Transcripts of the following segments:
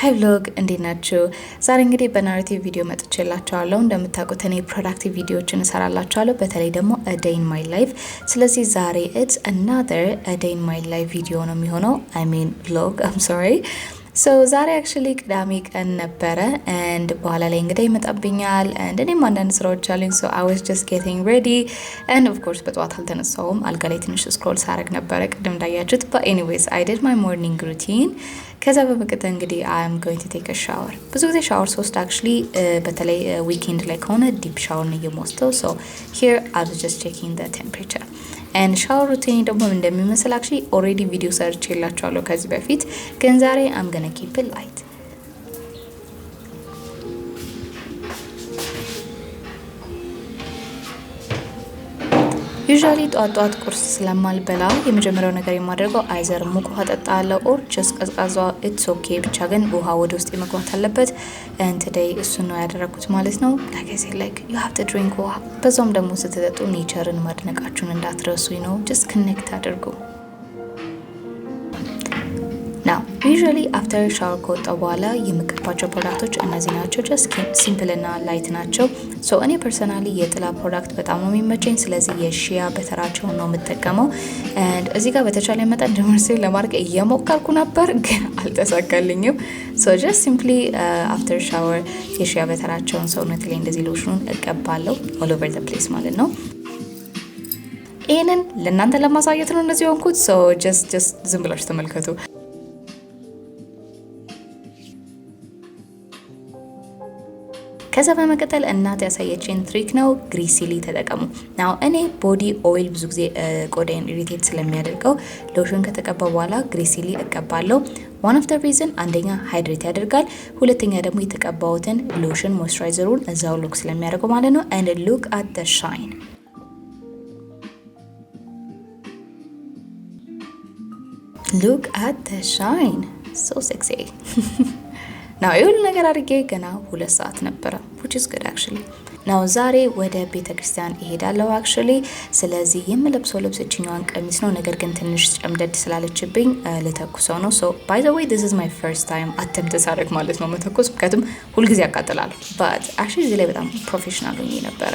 ሃይ vlog እንዴት ናችሁ? ዛሬ እንግዲህ በናሬቲቭ ቪዲዮ መጥቼላችኋለሁ። እንደምታውቁት እኔ ፕሮዳክቲቭ ቪዲዮዎችን እሰራላችኋለሁ፣ በተለይ ደግሞ a day in my life። ስለዚህ ዛሬ it's another a day in my life ቪዲዮ ነው የሚሆነው። I mean vlog, I'm sorry. So ዛሬ actually ቅዳሜ ቀን ነበረ and በኋላ ላይ እንግዲህ ይመጣብኛል and እኔም አንዳንድ ስራዎች አሉኝ። so I was just getting ready and of course በጠዋት አልተነሳሁም። አልጋ ላይ ትንሽ ስክሮል ሳረግ ነበረ ቅድም እንዳያችሁት። but anyways I did my morning routine። ከዛ በመቀጠል እንግዲህ I am going to take a shower። ብዙ ጊዜ ሻወር ስወስድ actually በተለይ ዊኬንድ ላይ ከሆነ ዲፕ ሻወር ነው የምወስደው። so here I was just checking the temperature and shower routine ደግሞ እንደሚመስል actually already video search የላችኋለሁ ከዚህ በፊት፣ ግን ዛሬ I'm gonna keep it light። usually ጧት ቁርስ ስለማልበላ የመጀመሪያው ነገር የማደርገው አይዘር ሙቅ ውሃ እጠጣለሁ or just ቀዝቃዛ it's okay፣ ብቻ ግን ውሃ ወደ ውስጥ መግባት አለበት and today እሱን ነው ያደረኩት ማለት ነው። like I said like you have to drink ውሃ። በዛውም ደግሞ ስትጠጡ ኔቸርን ማድነቃችሁን እንዳትረሱ ነው። just connect አድርጉ። now usually after shower ከወጣሁ በኋላ የምቀባቸው ፕሮዳክቶች እነዚህ ናቸው። just simple እና light ናቸው። so እኔ ፐርሰናሊ የጥላ ፕሮዳክት በጣም ነው የሚመቸኝ። ስለዚህ የሺያ በተራቸውን ነው የምጠቀመው and እዚህ ጋር በተቻለ መጠን ድምርሴ ለማድረግ እየሞከርኩ ነበር ግን አልተሳካልኝም። so just simply after shower የሺያ በተራቸውን ሰውነት ላይ እንደዚህ ሎሽኑን እቀባለሁ all over the place ማለት ነው። ይሄንን ለእናንተ ለማሳየት ነው እንደዚህ ሆንኩት። so just ዝም ብላችሁ ተመልከቱ። ከዛ በመቀጠል እናት ያሳየችን ትሪክ ነው፣ ግሪሲሊ ተጠቀሙ። ናው እኔ ቦዲ ኦይል ብዙ ጊዜ ቆዳዬን ኢሪቴት ስለሚያደርገው ሎሽን ከተቀባ በኋላ ግሪሲሊ እቀባለሁ። one of the reason አንደኛ ሃይድሬት ያደርጋል፣ ሁለተኛ ደግሞ የተቀባውትን ሎሽን ሞይስቸራይዘሩን እዛው ሎክ ስለሚያደርገው ማለት ነው። and look at the shine። look at the shine, so sexy። ናው ይሁን ነገር አድርጌ ገና 2 ሰዓት ነበረ which is good actually። ናው ዛሬ ወደ ቤተክርስቲያን እሄዳለሁ actually። ስለዚህ የምለብሰው ልብስ እችኛዋን ቀሚስ ነው፣ ነገር ግን ትንሽ ጨምደድ ስላለችብኝ ልተኩሰው ነው። so by the way this is my first time attempt ሳደርግ ማለት ነው መተኮስ፣ ምክንያቱም ሁልጊዜ ያቃጥላል but actually እዚህ ላይ በጣም ፕሮፌሽናል ሆኜ ነበረ።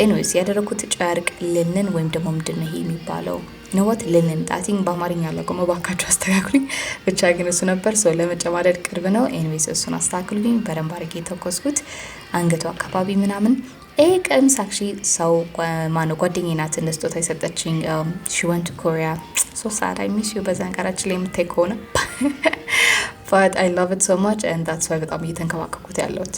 anyways ያደረኩት ጨርቅ ልንን ወይም ደግሞ ምንድነው ይሄ የሚባለው ነውት ልንን ጣቲንግ በአማርኛ አላውቅም፣ ባካችሁ አስተካክሉኝ። ብቻ ግን እሱ ነበር ሰው ለመጨማደድ ቅርብ ነው። ኤኒዌይስ እሱን አስተካክሉኝ። በደንብ አድርጌ ተኮስኩት አንገቱ አካባቢ ምናምን። ይሄ ቀሚስ actually ሰው ማነው ጓደኛዬ ናት እንደ ስጦታ የሰጠችኝ። she went to Korea, so sad I miss you በዛን ቀራችን ላይ የምታይ ከሆነ but I love it so much and that's why በጣም እየተንከባከብኩት ያለሁት።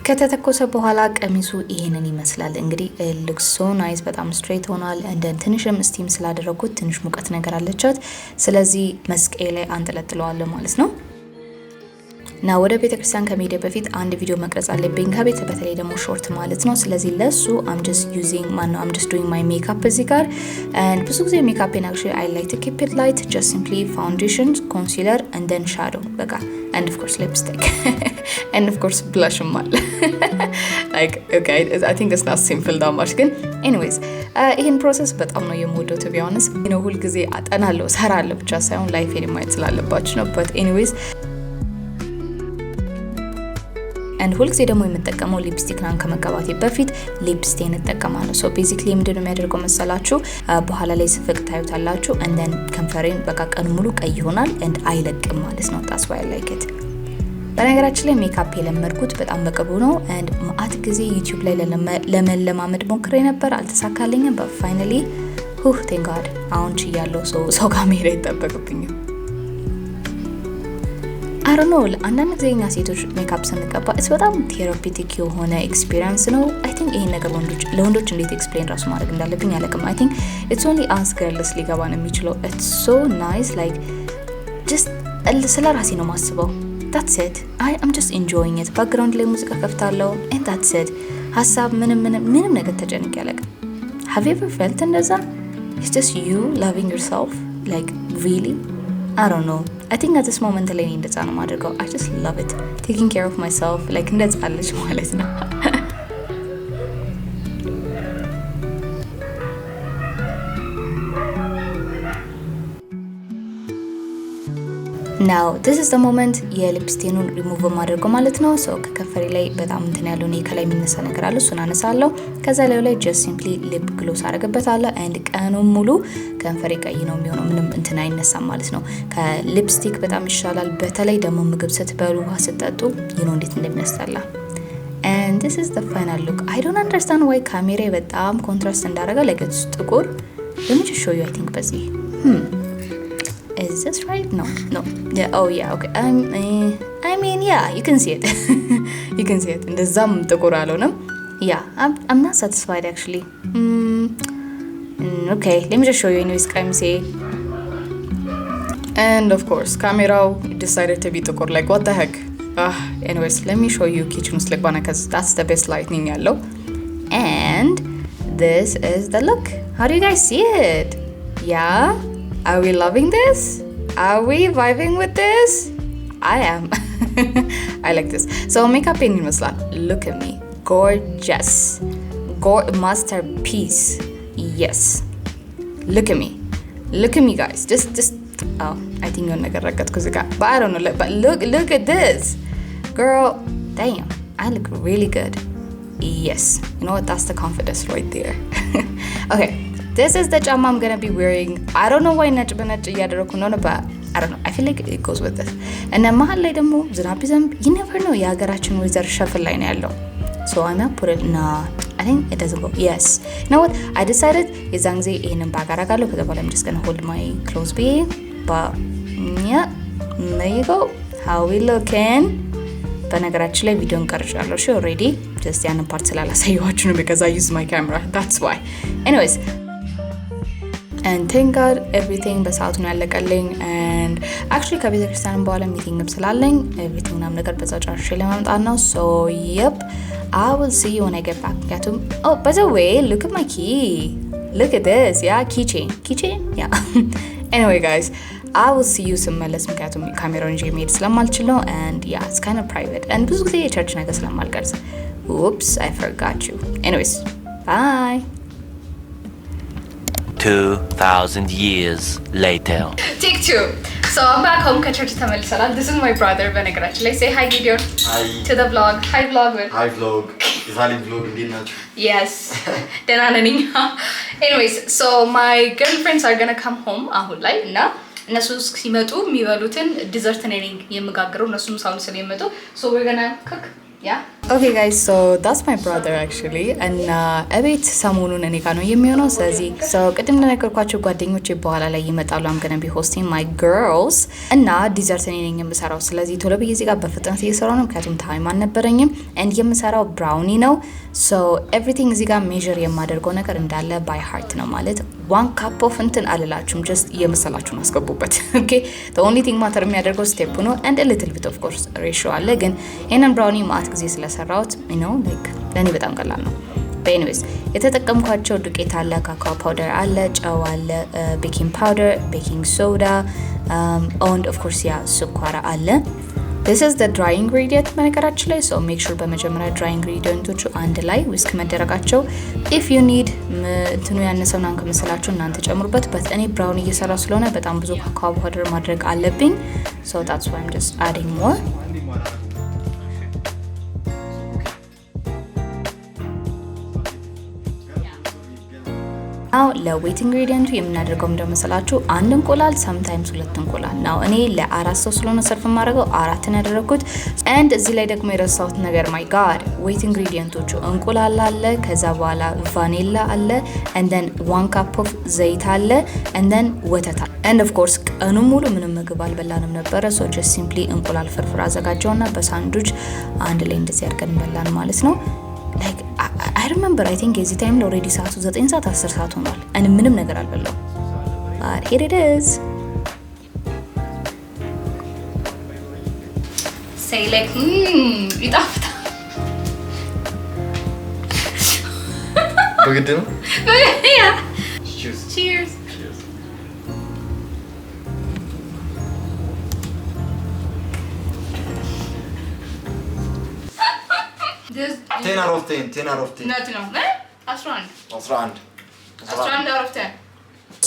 ከተተኮሰ በኋላ ቀሚሱ ይሄንን ይመስላል። እንግዲህ looks so nice፣ በጣም ስትሬት ሆኗል። እንደን ትንሽም ስቲም ስላደረኩት ትንሽ ሙቀት ነገር አለቻት። ስለዚህ መስቀያ ላይ አንጠለጥለዋለሁ ማለት ነው። ና ወደ ቤተክርስቲያን ከመሄድ በፊት አንድ ቪዲዮ መቅረጽ አለብኝ ከቤት፣ በተለይ ደግሞ ሾርት ማለት ነው። ስለዚህ ለሱ I'm just doing my makeup እዚህ ጋር and ብዙ ጊዜ ሜካፕን actually I like to keep it light, just simply foundation, concealer and then shadow በቃ and of course lipstick and of course blush ማለት like okay I think it's not simple that much ግን anyways ይሄን ፕሮሰስ በጣም ነው የምወደው to be honest። ሁል ጊዜ አጠናለሁ ሰራለሁ ብቻ ሳይሆን ላይፌን ማየት ስላለባችሁ ነው but anyways and ሁልጊዜ ደግሞ የምጠቀመው ሊፕስቲክ ናን ከመቀባቴ በፊት ሊፕስቲክ እጠቀማለሁ። so basically ምንድን ነው የሚያደርገው መሰላችሁ በኋላ ላይ ስፍቅ ታዩታላችሁ and then ከንፈሬን በቃ ቀን ሙሉ ቀይ ይሆናል and አይለቅም ማለት ነው። that's why I like it። በነገራችን ላይ ሜካፕ የለመድኩት በጣም በቅርቡ ነው and ማአት ጊዜ YouTube ላይ ለመለማመድ ሞክሬ ነበር አልተሳካልኝም but finally thank God አሁን ችያለሁ። ሰው ጋር መሄድ አይጠበቅብኝም። I don't know አንዳንድ ጊዜ እኛ ሴቶች ሜካፕ ስንቀባ it's በጣም ቴራፒቲክ የሆነ ኤክስፒሪየንስ ነው። I think ይሄን ነገር ለወንዶች እንዴት ኤክስፕሌን ራሱ ማድረግ እንዳለብኝ አላውቅም። I think it's only us girls ሊገባ ነው የሚችለው። it's so nice like just ስለ ራሴ ነው ማስበው that's it። I'm just enjoying it። ባክግራውንድ ላይ ሙዚቃ ከፍታለሁ and that's it። ሀሳብ ምንም ነገር ተጨንቄ አላውቅም። have you ever felt እንደዛ? it's just you loving yourself like really I don't know I think at this moment ላይ እንደዛ ነው ማድረገው። I just love it taking care of myself like እንደዛ አለች ማለት ነው። ናው this is the moment የሊፕስቲኑን ሪሙቭ ማድረግ ማለት ነው። ሶ ከከንፈሬ ላይ በጣም እንትን ያለው ነው ከላይ የሚነሳ ነገር አለ እሱን አነሳለሁ። ከዛ ላይ just simply lip gloss አደርግበታለሁ and ቀኑን ሙሉ ከንፈሬ ቀይ ነው የሚሆነው ምንም እንትን አይነሳም ማለት ነው። ከሊፕስቲክ በጣም ይሻላል። በተለይ ደግሞ ምግብ ስትበሉ ውሃ ስትጠጡ እንዴት እንደሚያስጠላ። and this is the final look. I don't understand why ካሜራዬ በጣም ኮንትራስት እንዳደረገ like it's ጥቁር. let me just show you I think በዚህ Is this right? No. Yeah, oh yeah, okay. I mean, yeah, you can see it. You can see it. And the zam ጥቁር አልሆነም. Yeah, I'm not satisfied actually. Okay, let me just show you anyways. Say. And of course, camera decided to be ጥቁር. Like what the heck? Anyways, let me show you kitchen ውስጥ ልግባና because that's the best lighting ያለው. And this is the look. How do you guys see it? Yeah. Are we loving this? Are we vibing with this? I am. I like this. So makeup in ይመስላል. Look at me. Gorgeous. Masterpiece. Yes. Look at me. Look at me guys. Just oh, I think you're ነገር ረገጥኩ እዚህ ጋር. But I don't know. But look at this. Girl, damn. I look really good. Yes. You know what? That's the confidence right there. Okay. This is the ጫማ I'm gonna be wearing. I don't know why ነጭ በነጭ እያደረኩ ነው but I don't know. I feel like it goes with this. እና መሀል ላይ ደግሞ ዝናብ ቢዘንብ you never know የሀገራችን ዌዘር ሸፍል ላይ ነው ያለው. So I'm gonna put it nah. I think it doesn't go. Yes. You know what? I decided የዛን ጊዜ ይሄንን ባግ አደርጋለሁ ከዛ በኋላ I'm just gonna hold my clothes be. But yeah. There you go. How we looking? በነገራችን ላይ ቪዲዮን ቀርጫለሁ እሺ already. Just ያንን ፓርት ስላላሳየኋችሁ ነው because I use my camera. That's why. Anyways. And thank God everything በሰዓቱ ነው ያለቀልኝ and actually ከቤተ ክርስቲያን በኋላ ሚቲንግም ስላለኝ everything ምናምን ነገር በዛው ጨርሼ ለማምጣት ነው. So yep, I will see you when I get back. ምክንያቱም oh by the way look at my key. Look at this. Yeah, keychain. Yeah. Anyway guys, I will see you ስመለስ ምክንያቱም ካሜራውን ይዤ መሄድ ስለማልችል ነው and yeah it's kind of private and ብዙ ጊዜ የቸርች ነገር ስለማልቀርጽ. Oops, I forgot you. Anyways, bye. 2,000 years later. Take 2. So I'm back home ከቸርች ተመልሰናል. This is my brother በነገራችን ላይ say hi Gideon. Hi. To the vlog. Hi vlog. Hi vlog. የዛሬ vlog እንዴት ናችሁ? Yes. ደህና ነኝ. Anyways, so my girlfriends are gonna come home አሁን ላይ እና እነሱ ሲመጡ የሚበሉትን ዲዘርት ነኝ የምጋግረው እነሱም ሳውል ስለሚመጡ so we're gonna cook. Yeah. Okay guys, so that's my brother actually እና እቤት ሰሞኑን እኔ ጋር ነው የሚሆነው ስለዚህ so ቅድም እንደነገርኳችሁ ጓደኞቼ በኋላ ላይ ይመጣሉ I'm gonna be hosting my girls እና ዲዘርት እኔ ነኝ የምሰራው ስለዚህ ቶሎ ብዬ እዚህ ጋር በፍጥነት እየሰራው ነው ምክንያቱም ታይም አልነበረኝም and የምሰራው ብራውኒ ነው so everything እዚህ ጋር ሜዥር የማደርገው ነገር እንዳለ by heart ነው ማለት 1 cup of እንትን አልላችሁም just የመሰላችሁን አስገቡበት okay the only thing matter የሚያደርገው ስቴፕ ነው and a little bit of course ratio አለ ግን ይሄንን ብራውኒ ማት ጊዜ ስለሰራሁት you know like ለኔ በጣም ቀላል ነው but anyways የተጠቀምኳቸው ዱቄት አለ ካካኦ ፓውደር አለ ጨው አለ ቤኪንግ ፓውደር ቤኪንግ ሶዳ and of course ያ ስኳር አለ this is the dry ingredient በነገራችን ላይ so make sure በመጀመሪያ dry ingredientዎቹ አንድ ላይ whisk መደረጋቸው if you need እንትኑ ያነሰውን አንከመስላችሁ እናንተ ጨምሩበት but እኔ ብራውን እየሰራ ስለሆነ በጣም ብዙ ካካኦ ፓውደር ማድረግ አለብኝ so that's why I'm just adding more now ለዌት ኢንግሪዲየንቱ የምናደርገው እንደመሰላችሁ አንድ እንቁላል sometimes ሁለት እንቁላል ነው እኔ ለአራት ሰው ስለሆነ ሰርፍ ማድረገው አራት ነው ያደረኩት and እዚህ ላይ ደግሞ የረሳሁት ነገር my god ዌት ኢንግሪዲየንቶቹ እንቁላል አለ ከዛ በኋላ ቫኒላ አለ and then 1 cup of ዘይት አለ and then ወተት and of course ቀኑ ሙሉ ምንም ምግብ አልበላንም ነበር so just simply እንቁላል ፍርፍር አዘጋጀውና በሳንዱች አንድ ላይ እንደዚህ አድርገን በላን ማለት ነው like I remember I think easy time already ሰዓቱ 9 ሰዓት 10 ሰዓት ሆኗል and ምንም ነገር አልበላው but here it is say like ይጣፍጣ በግድ ነው yeah cheers cheers This 10 out of 10 No, 11 out of 10.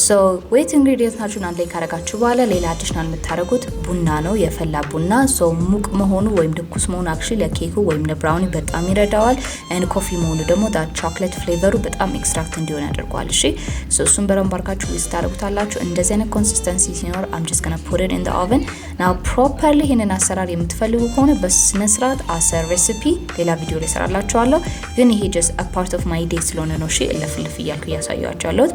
ሶ ዌት ኢንግሪዲየንታችሁን አንድ ላይ ካረጋችሁ በኋላ ሌላ አዲሽናል የምታደርጉት ቡና ነው፣ የፈላ ቡና። ሶ ሙቅ መሆኑ ወይም ድኩስ መሆኑ አክቹሊ ለኬኩ ወይም ለብራውኒ በጣም ይረዳዋል። ኤንድ ኮፊ መሆኑ ደግሞ ዳ ቾክሌት ፍሌቨሩ በጣም ኤክስትራክት እንዲሆን ያደርገዋል። እሺ ሶ እሱን በደንብ አድርጋችሁ ዊስክ ታደርጉታላችሁ። እንደዚህ አይነት ኮንሲስተንሲ ሲኖር I'm just gonna put it in the oven. now properly ይሄንን አሰራር የምትፈልጉ ከሆነ በስነ ስርዓት አሰር ሬሲፒ ሌላ ቪዲዮ ላይ ሰራላችኋለሁ። ግን ይሄ just a part of my day ስለሆነ ነው እሺ እልፍልፍ እያልኩ እያሳየኋችሁ ያለሁት።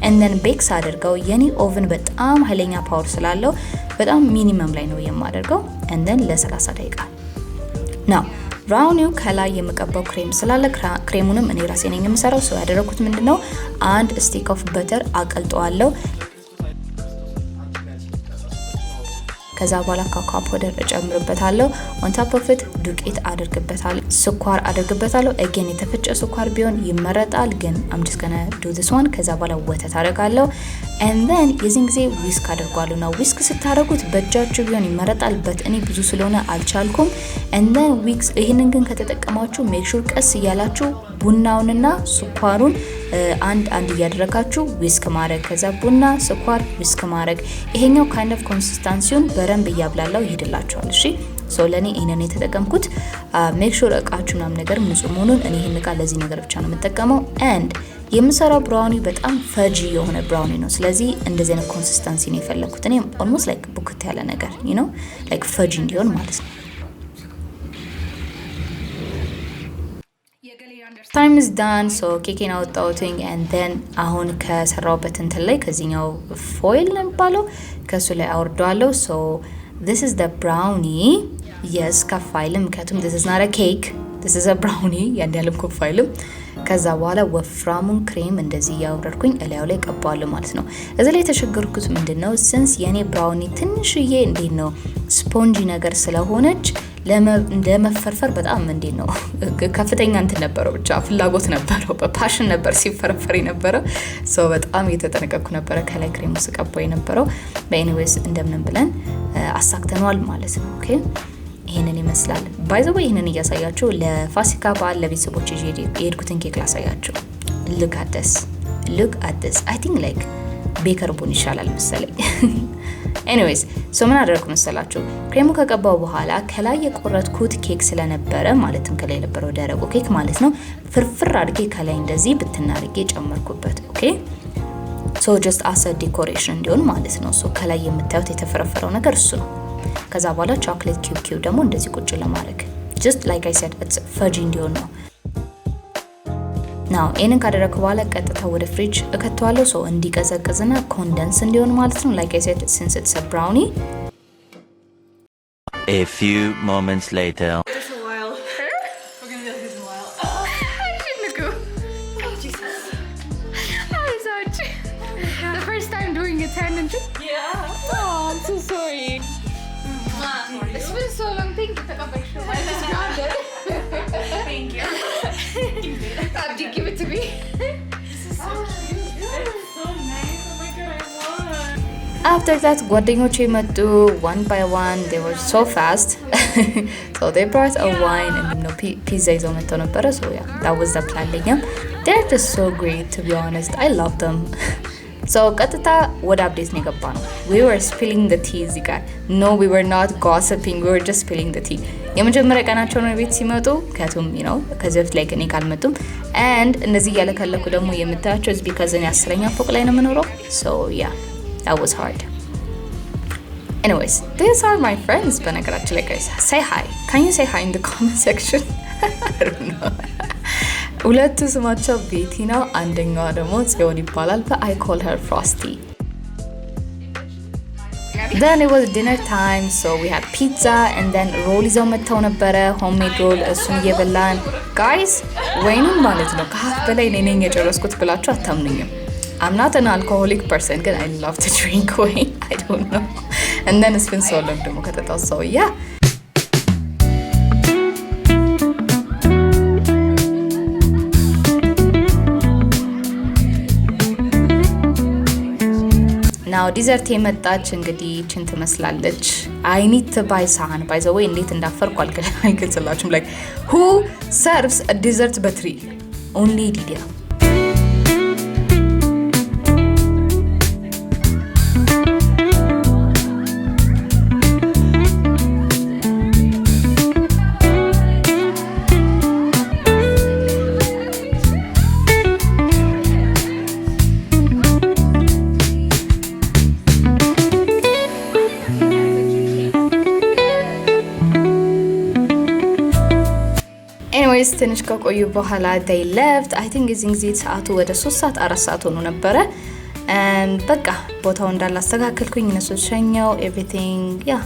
and then ቤክስ አድርገው የኔ ኦቨን በጣም ኃይለኛ ፓወር ስላለው በጣም ሚኒመም ላይ ነው የማደርገው and then ለ30 ደቂቃ ነው። ብራውኒው ከላይ የምቀባው ክሬም ስላለ ክሬሙንም እኔ ራሴ ነኝ የምሰራው። ሰው ያደረኩት ምንድነው አንድ ስቲክ ኦፍ በተር አቀልጠዋለሁ። ከዛ በኋላ ካካኦ ፓውደር እጨምርበታለሁ። on top of it ዱቄት አድርግበታለሁ፣ ስኳር አድርግበታለሁ። again የተፈጨ ስኳር ቢሆን ይመረጣል፣ ግን I'm just gonna do this one። ከዛ በኋላ ወተት አደርጋለሁ and then የዚህን ጊዜ ዊስክ አድርጓለሁ። ነው ዊስክ ስታደርጉት በእጃችሁ ቢሆን ይመረጣል፣ በት እኔ ብዙ ስለሆነ አልቻልኩም። and then ዊክስ ይሄንን ግን ከተጠቀማችሁ ሜክ ሹር ቀስ እያላችሁ ቡናውንና ስኳሩን አንድ እያደረጋችሁ ዊስክ ማድረግ፣ ከዛ ቡና ስኳር ዊስክ ማድረግ። ይሄኛው kind of ኮንሲስተንሲውን በረንብ እያብላላው ይሄድላችኋል። እሺ ሶ ለኔ ይሄንን የተጠቀምኩት ሜክ ሹር እቃችሁ ምናምን ነገር ንጹህ መሆኑን። እኔ ይሄን እቃ ለዚህ ነገር ብቻ ነው የምጠቀመው and የምሰራው ብራውኒ በጣም ፈጂ የሆነ ብራውኒ ነው። ስለዚህ እንደዚህ አይነት ኮንሲስተንሲ ነው የፈለኩት እኔ almost like ቡክት ያለ ነገር you know like ፈጂ እንዲሆን ማለት ነው። time is done so ኬኬን አወጣሁትኝ and then አሁን ከሰራውበት እንትን ላይ ከዚህኛው ፎይል ነው የሚባለው ከሱ ላይ አወርደዋለሁ። so this is the brownie yes ከፋይልም ምክንያቱም this is not a cake this is a brownie ያን ያለም ከፋይልም። ከዛ በኋላ ወፍራሙን ክሬም እንደዚህ ያወረድኩኝ እላዩ ላይ ቀባዋለሁ ማለት ነው። እዚህ ላይ የተሸገርኩት ምንድነው since የኔ ብራውኒ ትንሽዬ እንዴት ነው ስፖንጂ ነገር ስለሆነች ለመፈርፈር በጣም እንዴት ነው ከፍተኛ እንትን ነበረው፣ ብቻ ፍላጎት ነበረው፣ በፓሽን ነበር ሲፈረፈር የነበረው። ሶ በጣም እየተጠነቀቅኩ ነበረ ከላይ ክሬም ስቀባው የነበረው። በኤኒዌይስ እንደምንም ብለን አሳክተናል ማለት ነው። ኦኬ ይሄንን ይመስላል። ባይ ዘ ወይ ይሄንን እያሳያችሁ ለፋሲካ በዓል ለቤተሰቦች የሄድኩትን ኬክ ላሳያችሁ። look at this I think like ቤከር ቡን ይሻላል መሰለኝ። ኤኒዌይስ ሶ ምን አደረኩ መሰላችሁ ክሬሙ ከቀባው በኋላ ከላይ የቆረጥኩት ኬክ ስለነበረ ማለትም ከላይ የነበረው ደረቁ ኬክ ማለት ነው ፍርፍር አድርጌ ከላይ እንደዚህ ብትናርጌ ጨመርኩበት። ኦኬ ሶ ጀስት አስ አ ዲኮሬሽን እንዲሆን ማለት ነው። ሶ ከላይ የምታዩት የተፈረፈረው ነገር እሱ ነው። ከዛ በኋላ ቾክሌት ኪዩብ ደግሞ እንደዚህ ቁጭ ለማድረግ just like I said it's fudgy እንዲሆን ነው። ናው ይሄንን ካደረኩ በኋላ ቀጥታ ወደ ፍሪጅ እከተዋለሁ ሶ እንዲቀዘቅዝና ኮንደንስ እንዲሆን ማለት ነው። like I said since it's a brownie. A few moments later. Just a while. We're gonna do this in a while. I shouldn't go. Oh Jesus. I'm sorry. The first time doing a tandem. Yeah. Oh, I'm so sorry. It's been so long. Thank you for the picture. I just grabbed it. Thank you. Did you give it to me? This is so cute. This is so nice. Oh my god, I want. After that ጓደኞቼ መጡ one by one. They were so fast. So they brought a wine and no pizza ይዘው መጥተው ነበረ. So yeah, that was the plan. They're just so great to be honest. I love them. So ቀጥታ ወደ አፕዴት ነው የገባ ነው። We were spilling the tea እዚህ ጋር። No, we were not gossiping. We were just spilling the tea. የመጀመሪያ ቀናቸው ነው ቤት ሲመጡ ከቱም you know ከዚህ በፊት ላይ ግን ካልመጡም and እነዚህ ያለከለኩ ደግሞ የምታያቸው is because እኔ 10ኛ ፎቅ ላይ ነው የምኖረው. So yeah, that was hard. Anyways, these are my friends. በነገራችን ላይ guys, say hi. Can you say hi in the comment section? I don't know. ሁለቱ ስማቸው ቤቲ ነው፣ አንደኛዋ ደግሞ ጽዮን ይባላል። but I call her Frosty. Then it was dinner time, so we had pizza and then roll ይዘው መጥተው ነበረ homemade roll እሱን እየበላን guys ወይንም ማለት ነው ከሀፍ በላይ እኔ ነኝ የጨረስኩት ብላችሁ አታምኑኝም። I'm not an alcoholic person ግን I love to drink wine. I don't know. And then it's been so long ደግሞ ከተጣው so yeah. Now ናው ዲዘርት የመጣች እንግዲህ ችን ትመስላለች። አይ ኒድ ቱ ባይ ሳህን ባይ ዘ ዌይ እንዴት እንዳፈርኩ አልገልጽላችሁም። ላይክ who serves a dessert በትሪ? only Yididya. ኤኒዌይስ ትንሽ ከቆዩ በኋላ they left. I think እዚህ ጊዜ ሰዓቱ ወደ 3 ሰዓት 4 ሰዓት ሆኖ ነበረ። በቃ ቦታው እንዳላስተካከልኩኝ እነሱ ሸኘው everything yeah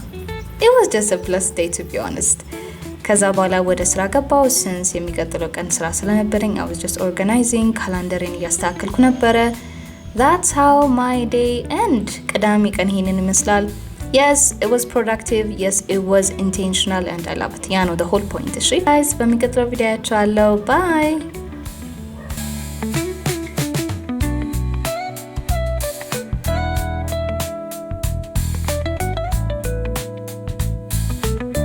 it was just a blessed day to be honest. ከዛ በኋላ ወደ ስራ ገባው since የሚቀጥለው ቀን ስራ ስለነበረኝ I was just organizing ካላንደሬን እያስተካከልኩ ነበረ. That's how my day end. ቅዳሜ ቀን ይሄንን ይመስላል። Yes, it was productive. Yes, it was intentional and I love it. Yeah, no, the whole point is guys, በሚቀጥለው ቪዲዮ ያቻለው bye.